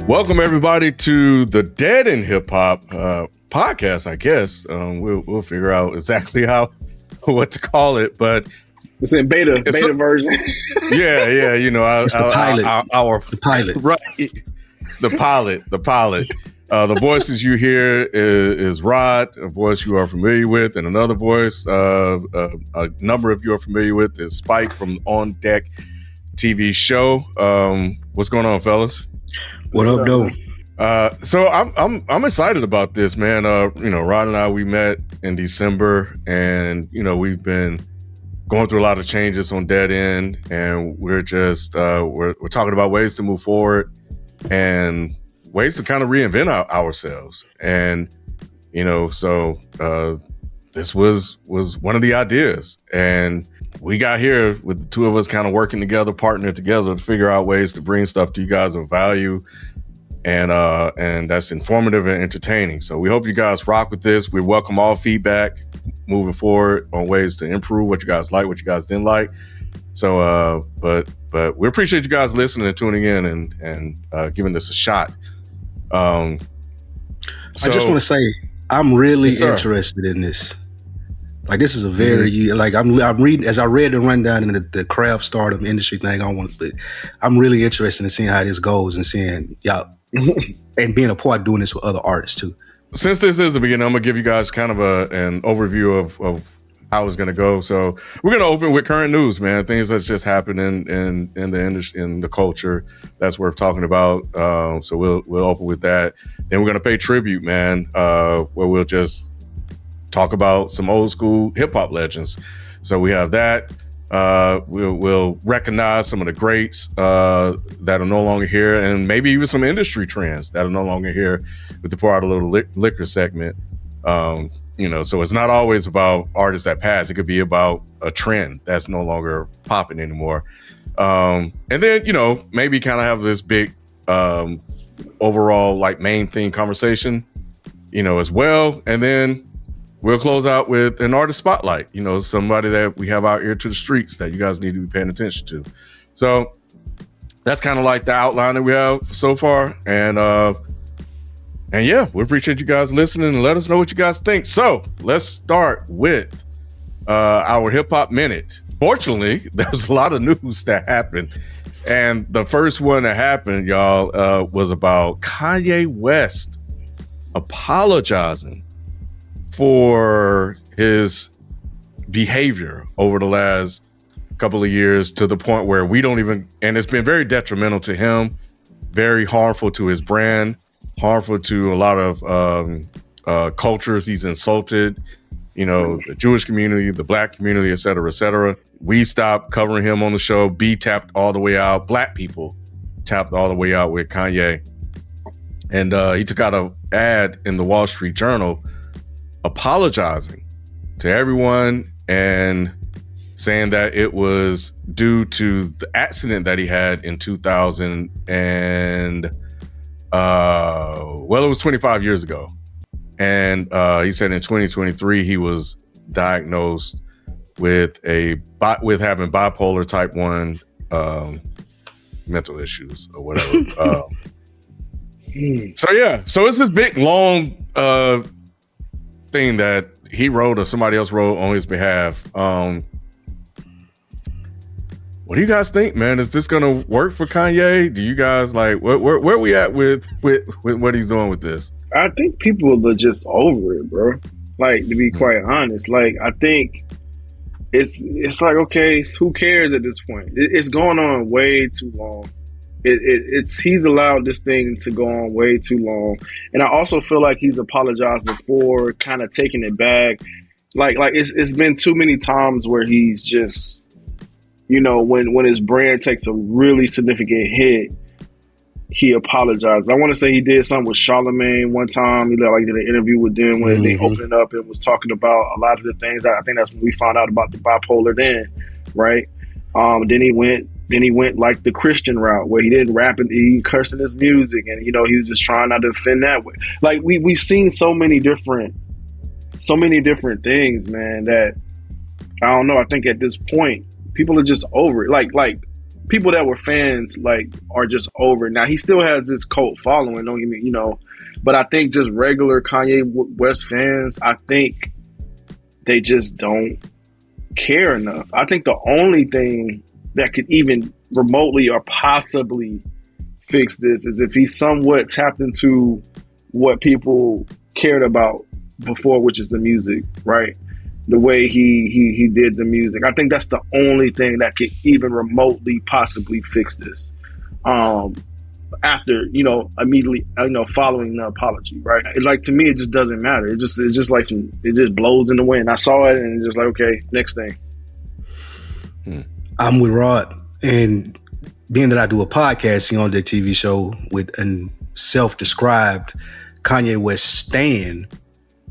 Welcome everybody to the Dead in Hip Hop podcast. I guess we'll figure out exactly what to call it, but it's in beta version. Yeah. You know, it's the pilot. The pilot, right? The pilot. The voices you hear is Rod, a voice you are familiar with, and another voice a number of you are familiar with is Spike from On Deck TV show. What's going on, fellas? What up, though? So I'm excited about this, man. You know, Rod and I, we met in December, and you know, we've been going through a lot of changes on Dead End, and we're just we're talking about ways to move forward and ways to kind of reinvent ourselves. And you know, so this was one of the ideas, and we got here with the two of us kind of working together, partnering together to figure out ways to bring stuff to you guys of value and that's informative and entertaining. So we hope you guys rock with this. We welcome all feedback moving forward on ways to improve what you guys like, what you guys didn't like. So, but we appreciate you guys listening and tuning in and giving this a shot. I just want to say, I'm really interested in this. Like, this is a very like I'm reading as I read the rundown and the craft stardom industry thing. But I'm really interested in seeing how this goes and seeing y'all and being a part doing this with other artists too. Since this is the beginning, I'm gonna give you guys kind of an overview of how it's gonna go. So we're gonna open with current news, man. Things that's just happened in the industry, in the culture that's worth talking about. So we'll open with that. Then we're gonna pay tribute, man, where we'll just talk about some old school hip hop legends. So we have that. We'll recognize some of the greats that are no longer here, and maybe even some industry trends that are no longer here with the Pour Out a Little Liquor segment. You know, so it's not always about artists that pass. It could be about a trend that's no longer popping anymore. And then, you know, maybe kind of have this big overall like main theme conversation, you know, as well. And then we'll close out with an artist spotlight, you know, somebody that we have out here to the streets that you guys need to be paying attention to. So that's kind of like the outline that we have so far. And yeah, we appreciate you guys listening and let us know what you guys think. So let's start with our hip hop minute. Fortunately, there was a lot of news that happened. And the first one that happened, y'all, was about Kanye West apologizing for his behavior over the last couple of years, to the point where we don't even, and it's been very detrimental to him, very harmful to his brand, harmful to a lot of cultures he's insulted, you know, the Jewish community, the Black community, et cetera, et cetera. We stopped covering him on the show. B tapped all the way out. Black people tapped all the way out with Kanye. And he took out an ad in the Wall Street Journal apologizing to everyone and saying that it was due to the accident that he had in 2000 and it was 25 years ago. And he said in 2023 he was diagnosed with having bipolar type 1 mental issues or whatever. So it's this big long thing that he wrote or somebody else wrote on his behalf. What do you guys think, man? Is this gonna work for Kanye? Do you guys like where we at with what he's doing with this? I think people are just over it, bro. Like, to be quite honest, like, I think it's like, okay, who cares at this point? It's going on way too long. He's allowed this thing to go on way too long. And I also feel like he's apologized before, kind of taking it back. Like it's been too many times where he's just, you know, when his brand takes a really significant hit, he apologized. I want to say he did something with Charlamagne one time. He did an interview with them when they opened up and was talking about a lot of the things. I think that's when we found out about the bipolar then, right? Then he went like the Christian route where he didn't rap and he cursed in his music, and you know, he was just trying not to offend that way. Like we've seen so many different things, man, that I don't know. I think at this point people are just over it. Like people that were fans like are just over it. Now he still has this cult following, don't get me, but I think just regular Kanye West fans, I think they just don't care enough. I think the only thing that could even remotely or possibly fix this is if he somewhat tapped into what people cared about before, which is the music, right? The way he did the music. I think that's the only thing that could even remotely possibly fix this. After, immediately, following the apology, right? To me, it just doesn't matter. It just blows in the wind. I saw it and it's just like, okay, next thing. I'm with Rod, and being that I do a podcast on the TV show with a self-described Kanye West stan,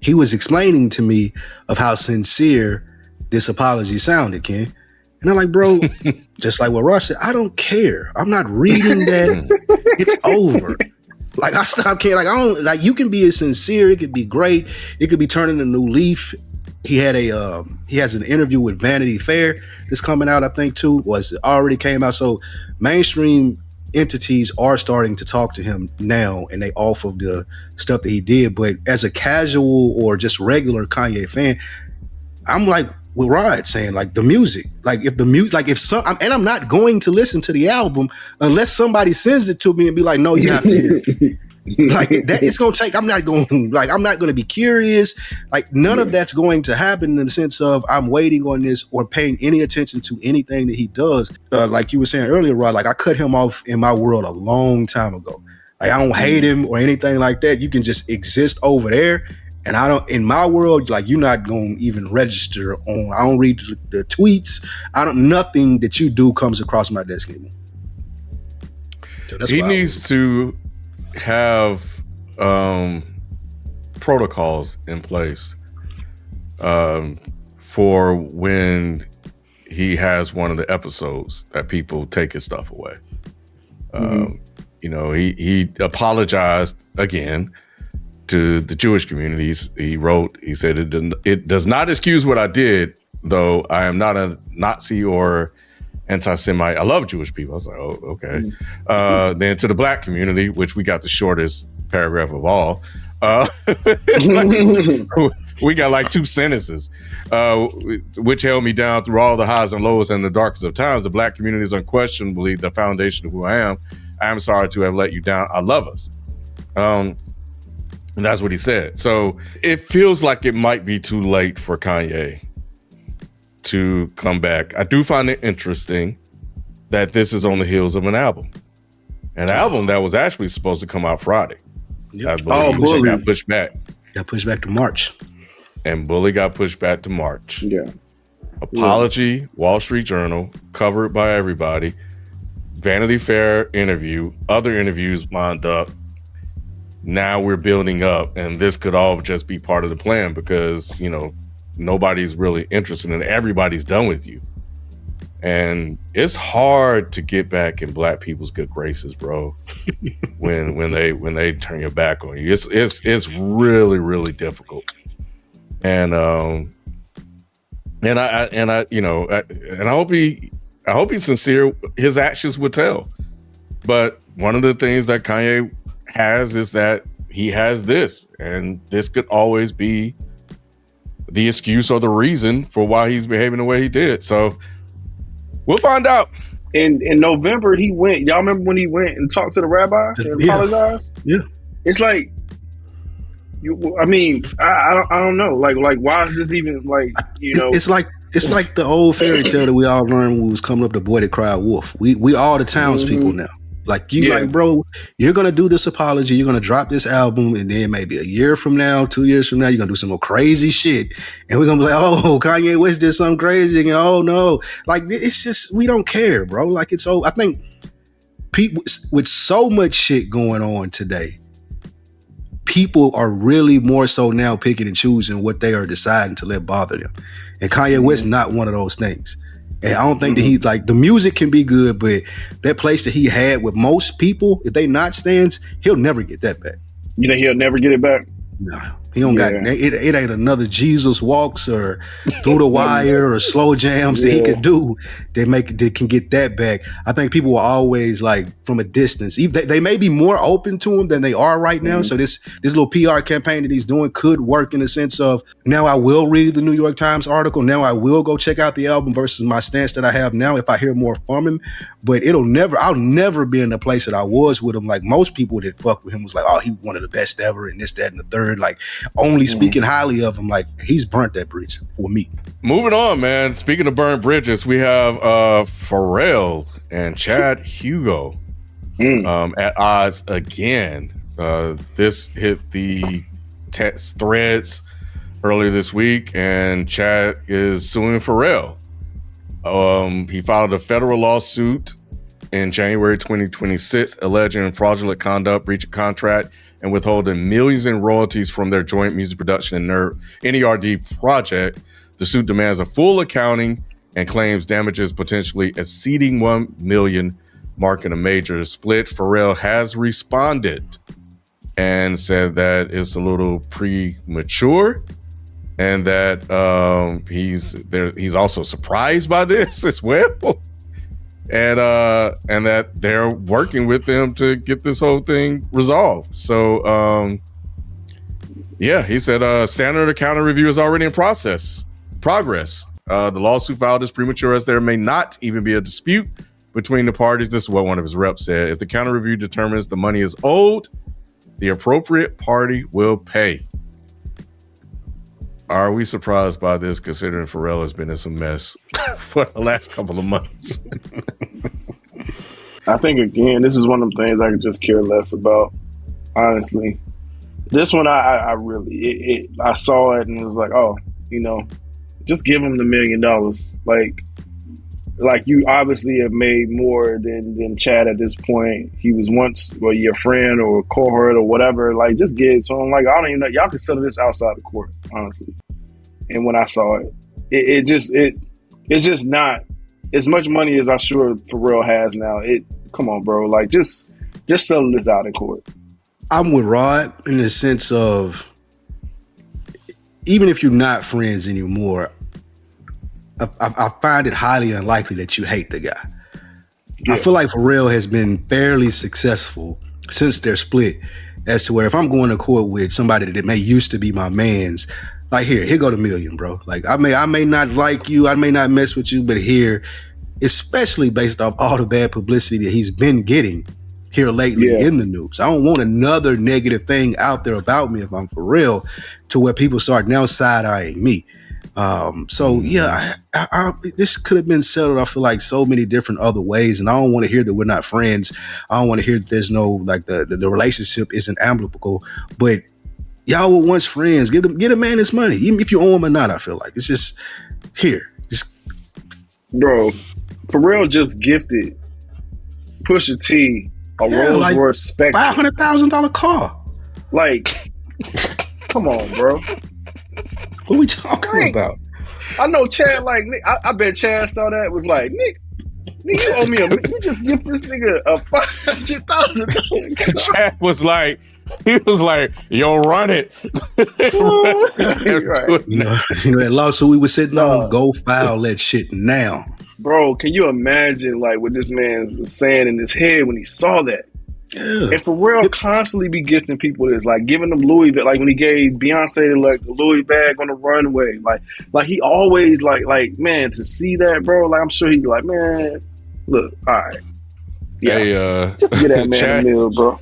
he was explaining to me of how sincere this apology sounded, Ken. And I'm like, bro, just like what Ross said, I don't care. I'm not reading that. It's over. Like, I stopped caring. Like, I don't, like, you can be as sincere. It could be great. It could be turning a new leaf. He has an interview with Vanity Fair that's coming out, I think, too. It already came out. So mainstream entities are starting to talk to him now, and they off of the stuff that he did. But as a casual or just regular Kanye fan, I'm like with Rod saying, like, the music, and I'm not going to listen to the album unless somebody sends it to me and be like, no, you have to hear it. Like that, it's gonna take. I'm not going to be curious. Like, none of that's going to happen in the sense of I'm waiting on this or paying any attention to anything that he does. Like you were saying earlier, Rod, like, I cut him off in my world a long time ago. Like, I don't hate him or anything like that. You can just exist over there, and I don't. In my world, like, you're not gonna even register on. I don't read the tweets. Nothing that you do comes across my desk anymore. So that's he needs to have protocols in place for when he has one of the episodes that people take his stuff away. He apologized again to the Jewish communities. He said it does not excuse what I did, though I am not a Nazi or anti-Semite. I love Jewish people. I was like, oh, okay. Then to the black community, which we got the shortest paragraph of all, we got like 2 sentences, which held me down through all the highs and lows and the darkest of times. The black community is unquestionably the foundation of who I am. I am sorry to have let you down. I love us. And that's what he said. So it feels like it might be too late for Kanye to come back. I do find it interesting that this is on the heels of an album that was actually supposed to come out Friday. Yep. Bully got pushed back. Got pushed back to March. And Bully got pushed back to March. Yeah. Apology, Wall Street Journal, covered by everybody. Vanity Fair interview, other interviews lined up. Now we're building up, and this could all just be part of the plan because, nobody's really interested in it. Everybody's done with you. And it's hard to get back in black people's good graces, bro. when they turn your back on you. It's really, really difficult. And I hope he's sincere. His actions would tell. But one of the things that Kanye has is that he has this, and this could always be the excuse or the reason for why he's behaving the way he did. So we'll find out. In November, he went. Y'all remember when he went and talked to the rabbi and apologized? Yeah. It's like, I don't know. Like why is this even It's like the old fairy tale that we all learned when we was coming up. The boy that cried wolf. We all the townspeople now. Like, like, bro, you're going to do this apology. You're going to drop this album. And then maybe a year from now, 2 years from now, you're going to do some more crazy shit. And we're going to be like, oh, Kanye West did something crazy. And oh, no. Like, it's just, we don't care, bro. Like, I think people with so much shit going on today, people are really more so now picking and choosing what they are deciding to let bother them. And Kanye West not one of those things. And I don't think that he, like, the music can be good, but that place that he had with most people, if they not stands, he'll never get that back. You think he'll never get it back? No. He don't got it ain't another Jesus Walks or Through the Wire or Slow Jams that he could do that can get that back. I think people will always like from a distance. They may be more open to him than they are right now. So this little PR campaign that he's doing could work in the sense of now I will read the New York Times article. Now I will go check out the album versus my stance that I have now if I hear more from him. But I'll never be in the place that I was with him. Like most people that fuck with him was like, oh, he one of the best ever and this, that, and the third. Like only speaking highly of him. Like he's burnt that bridge for me. Moving on, man. Speaking of burnt bridges, we have Pharrell and Chad Hugo at odds again. This hit the text threads earlier this week, and Chad is suing Pharrell. He filed a federal lawsuit in January 2026 alleging fraudulent conduct, breach of contract, and withholding millions in royalties from their joint music production and NERD project. The suit demands a full accounting and claims damages potentially exceeding $1 million, marking a major split. Pharrell has responded and said that it's a little premature and that he's also surprised by this as well. And that they're working with them to get this whole thing resolved. So, he said standard accounting review is already in progress. The lawsuit filed is premature as there may not even be a dispute between the parties. This is what one of his reps said. If the accounting review determines the money is owed, the appropriate party will pay. Are we surprised by this, considering Pharrell has been in some mess for the last couple of months? I think, again, this is one of the things I could just care less about, honestly. This one, I really, I saw it and it was like, oh, just give him the $1 million. Like you obviously have made more than Chad at this point. He was once your friend or a cohort or whatever. Like, just give it to him. Like, I don't even know. Y'all can settle this outside the court, honestly. And when I saw it, it's just not as much money as I'm sure Pharrell has now. Come on, bro. Like, just settle this out in court. I'm with Rod in the sense of even if you're not friends anymore, I find it highly unlikely that you hate the guy. Yeah. I feel like Pharrell has been fairly successful since their split as to where if I'm going to court with somebody that may used to be my man's, like here go the $1 million, bro. Like I may not like you, I may not mess with you, but here, especially based off all the bad publicity that he's been getting here lately in the news. I don't want another negative thing out there about me if I'm Pharrell to where people start now side-eyeing me. This could have been settled, I feel like, so many different other ways, and I don't want to hear that we're not friends. I don't want to hear that there's no, like, the relationship isn't amicable, but y'all were once friends. Get a man his money, even if you owe him or not. I feel like it's just bro, Pharrell just gifted Pusha T a Rolls Royce Spectre, $500,000 car. Like, come on, bro. What are we talking about? I know Chad, like, Nick, I bet Chad saw that, was like, Nick, you owe me you just give this nigga a $500,000. Chad was like, yo, run it. That lawsuit we were sitting on, go file that shit now. Bro, can you imagine, like, what this man was saying in his head when he saw that? Yeah. And Pharrell constantly be gifting people this, like giving them Louis, like when he gave Beyonce the Louis bag on the runway, like he always like man, to see that, bro, like I'm sure he's like, man, look, all right, just get that man Chad, a meal, bro.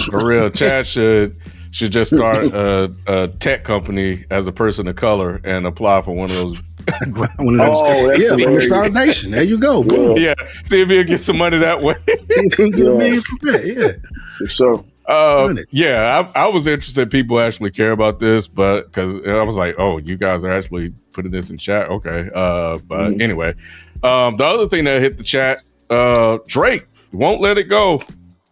For real, Chad should just start a tech company as a person of color and apply for one of those. From the foundation. There you go, bro. Yeah, see if he'll get some money that way. Get $1 million for that. For sure. I was interested. People actually care about this, but because I was like, oh, you guys are actually putting this in chat, okay? But anyway, the other thing that hit the chat, Drake won't let it go.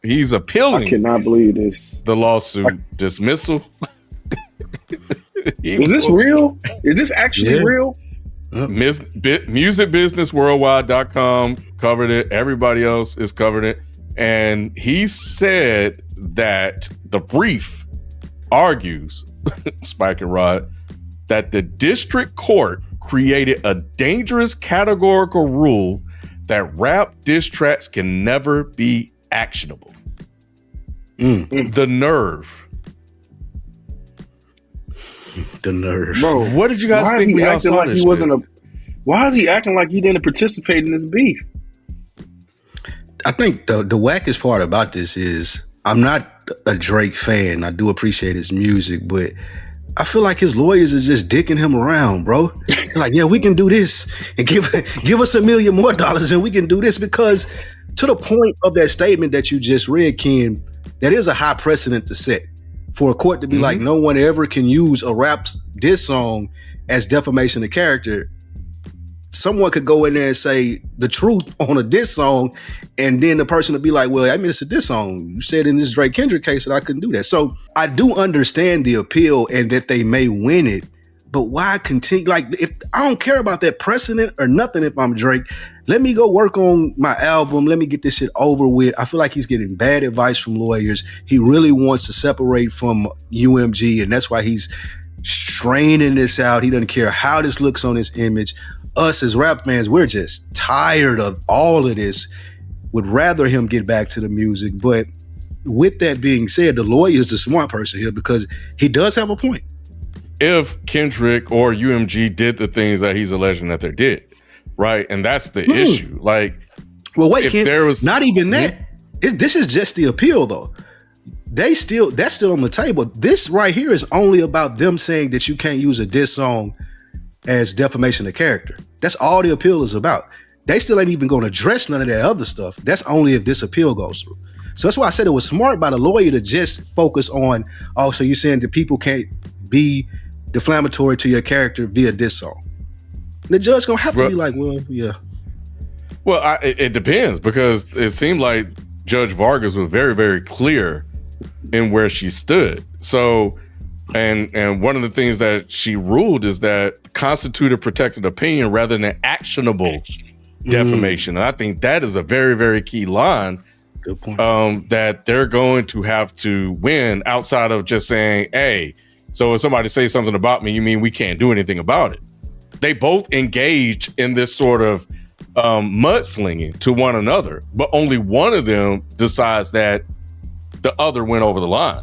He's appealing. I cannot believe this. The lawsuit dismissal. Is this real? Is this actually real? Musicbusinessworldwide.com covered it. Everybody else is covered it. And he said that the brief argues Spike and Rod, that the district court created a dangerous categorical rule that rap diss tracks can never be actionable. The nerve. The nerve. Bro, what did you guys think when y'all saw this shit? Why is he acting like he didn't participate in this beef? I think the wackest part about this is I'm not a Drake fan. I do appreciate his music, but I feel like his lawyers is just dicking him around, bro. They're like, yeah, we can do this and give us $1 million more and we can do this, because to the point of that statement that you just read, Ken, that is a high precedent to set for a court to be like, no one ever can use a rap diss song as defamation of character. Someone could go in there and say the truth on a diss song, and then the person would be like, well, I mean, it's a diss song. You said in this Drake Kendrick case that I couldn't do that. So I do understand the appeal and that they may win it, but why continue? Like, if I don't care about that precedent or nothing, if I'm Drake, let me go work on my album. Let me get this shit over with. I feel like he's getting bad advice from lawyers. He really wants to separate from UMG, and that's why he's straining this out. He doesn't care how this looks on his image. Us as rap fans, we're just tired of all of this. Would rather him get back to the music. But with that being said, the lawyer is the smart person here, because he does have a point. If Kendrick or UMG did the things that he's alleging that they did, right? And that's the issue. Like, well, wait, Ken, there was not even that. This is just the appeal, though. That's still on the table. This right here is only about them saying that you can't use a diss song as defamation of character. That's all the appeal is about. They still ain't even going to address none of that other stuff. That's only if this appeal goes through. So that's why I said it was smart by the lawyer to just focus on, oh, so you're saying that people can't be defamatory to your character via diss song. The judge going to have to be like, well, yeah. Well, it depends, because it seemed like Judge Vargas was very, very clear in where she stood. So, and one of the things that she ruled is that constituted protected opinion rather than actionable defamation. And I think that is a very, very key line. Good point. That they're going to have to win outside of just saying, hey, so if somebody says something about me, you mean we can't do anything about it? They both engage in this sort of mudslinging to one another, but only one of them decides that the other went over the line.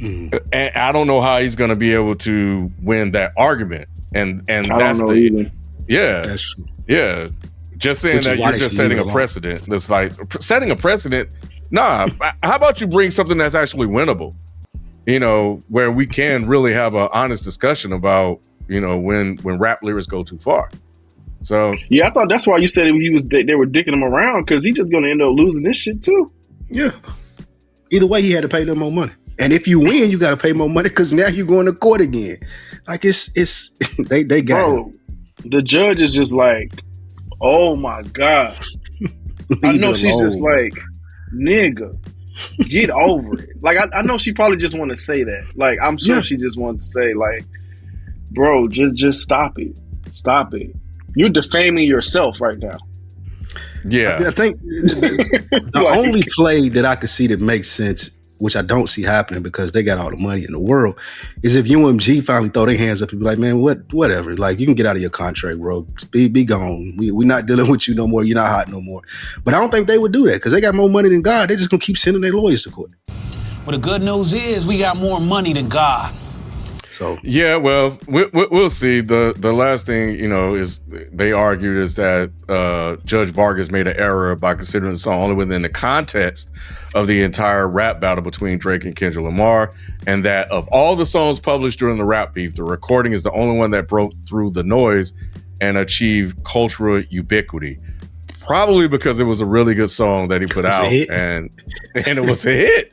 And I don't know how he's going to be able to win that argument. And that's the either. Yeah. That's true. Yeah. Just saying that you're just setting a precedent. That's like setting a precedent. Nah, how about you bring something that's actually winnable? You know, where we can really have an honest discussion about, you know, when rap lyrics go too far. So yeah, I thought that's why you said they were dicking him around, because he's just going to end up losing this shit too. Yeah. Either way, he had to pay them more money. And if you win, you got to pay more money, because now you're going to court again. Like it's they got bro. The judge is just like, oh my God. I know she's just like, nigga, get over it. Like I know she probably just want to say that. Like I'm sure she just wanted to say like, bro, just stop it. Stop it. You're defaming yourself right now. Yeah. I think the only play that I could see that makes sense, which I don't see happening because they got all the money in the world, is if UMG finally throw their hands up and be like, man, whatever. Like, you can get out of your contract, bro. Be gone. We're not dealing with you no more. You're not hot no more. But I don't think they would do that, because they got more money than God. They're just going to keep sending their lawyers to court. Well, the good news is we got more money than God. So yeah, well, we'll see. The last thing, you know, is they argued is that Judge Vargas made an error by considering the song only within the context of the entire rap battle between Drake and Kendrick Lamar, and that of all the songs published during the rap beef, the recording is the only one that broke through the noise and achieved cultural ubiquity. Probably because it was a really good song that he put out, and it was a hit.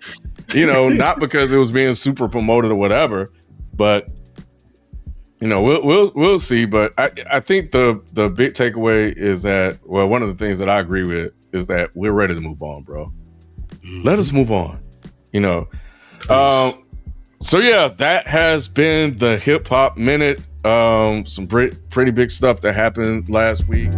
You know, not because it was being super promoted or whatever. But you know, we'll see. But I think the big takeaway is that, well, one of the things that I agree with is that we're ready to move on, bro. Let us move on. You know. So yeah, that has been the Hip Hop Minute. Some pretty big stuff that happened last week.